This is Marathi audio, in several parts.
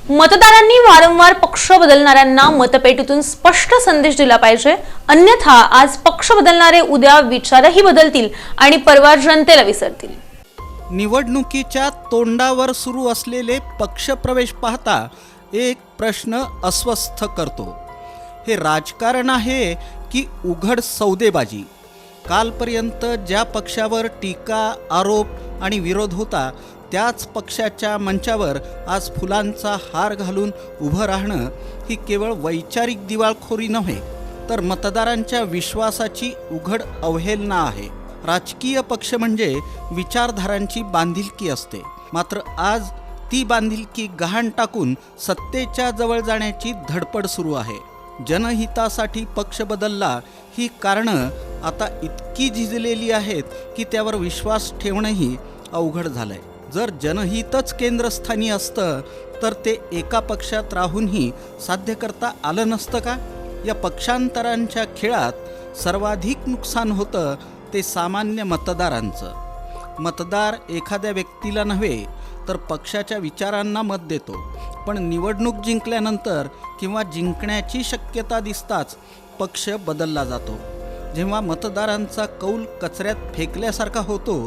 मतदारांनी वारंवार पक्ष बदलणाऱ्यांना मतपेटीतून स्पष्ट संदेश दिला पाहिजे, अन्यथा आज पक्ष बदलणारे उद्या विचारही बदलतील आणि परवा जनतेला विसरतील। निवडणुकीच्या तोंडावर सुरू असलेले पक्षप्रवेश पाहता एक प्रश्न अस्वस्थ करतो। हे राजकारण आहे की उघड सौदेबाजी? कालपर्यंत ज्या पक्षावर टीका, आरोप आणि विरोध होता त्याच पक्षाच्या मंचावर आज फुलांचा हार घालून उभं राहणं ही केवळ वैचारिक दिवाळखोरी नव्हे, तर मतदारांच्या विश्वासाची उघड अवहेलना आहे। राजकीय पक्ष म्हणजे विचारधारांची बांधिलकी असते, मात्र आज ती बांधिलकी गहाण टाकून सत्तेच्या जवळ जाण्याची धडपड सुरू आहे। जनहितासाठी पक्ष बदलला ही कारणं आता इतकी झिजलेली आहेत की त्यावर विश्वास ठेवणंही अवघड झालंय। जर जनहितच केंद्रस्थानी असतं तर ते एका पक्षात राहूनही साध्य करता आलं नसतं का? या पक्षांतरांच्या खेळात सर्वाधिक नुकसान होतं ते सामान्य मतदारांचं। मतदार एखाद्या व्यक्तीला नव्हे तर पक्षाच्या विचारांना मत देतो, पण निवडणूक जिंकल्यानंतर किंवा जिंकण्याची शक्यता दिसताच पक्ष बदलला जातो। जेव्हा मतदारांचा कौल कचऱ्यात फेकल्यासारखा होतो,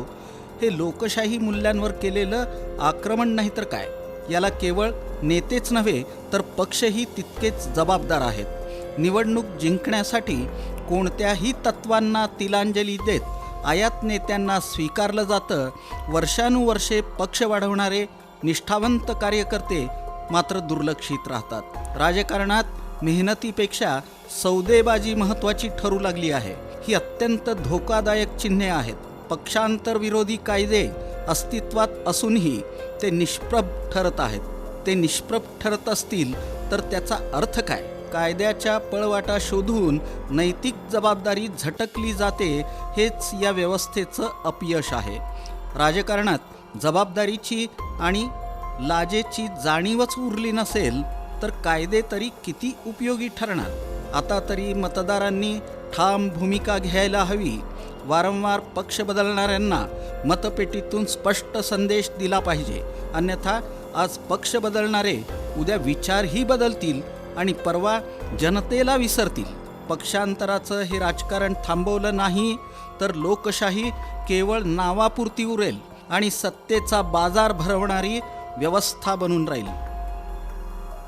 हे लोकशाही मूल्यांवर केलेलं आक्रमण नाही तर काय? याला केवळ नेतेच नव्हे तर पक्षही तितकेच जबाबदार आहेत। निवडणूक जिंकण्यासाठी कोणत्याही तत्वांना तिलांजली देत आयात नेत्यांना स्वीकारलं जातं। वर्षानुवर्षे पक्ष वाढवणारे निष्ठावंत कार्यकर्ते मात्र दुर्लक्षित राहतात। राजकारणात मेहनतीपेक्षा सौदेबाजी महत्त्वाची ठरू लागली आहे। ही अत्यंत धोकादायक चिन्हे आहेत। पक्षांतर विरोधी कायदे अस्तित्वात असूनही ते निष्प्रभ ठरत आहेत। ते निष्प्रभ ठरत असतील तर त्याचा अर्थ काय? कायद्याच्या पळवाटा शोधून नैतिक जबाबदारी झटकली जाते, हेच या व्यवस्थेचं अपयश आहे। राजकारणात जबाबदारीची आणि लाजेची जाणीवच उरली नसेल तर कायदे तरी किती उपयोगी ठरणार? आता तरी मतदारांनी ठाम भूमिका घ्यायला हवी। वारंवार पक्ष बदलणाऱ्यांना मतपेटीतून स्पष्ट संदेश दिला पाहिजे, अन्यथा आज पक्ष बदलणारे उद्या विचारही बदलतील आणि परवा जनतेला विसरतील। पक्षांतराचं हे राजकारण थांबवलं नाही तर लोकशाही केवळ नावापुरती उरेल आणि सत्तेचा बाजार भरवणारी व्यवस्था बनून राहील।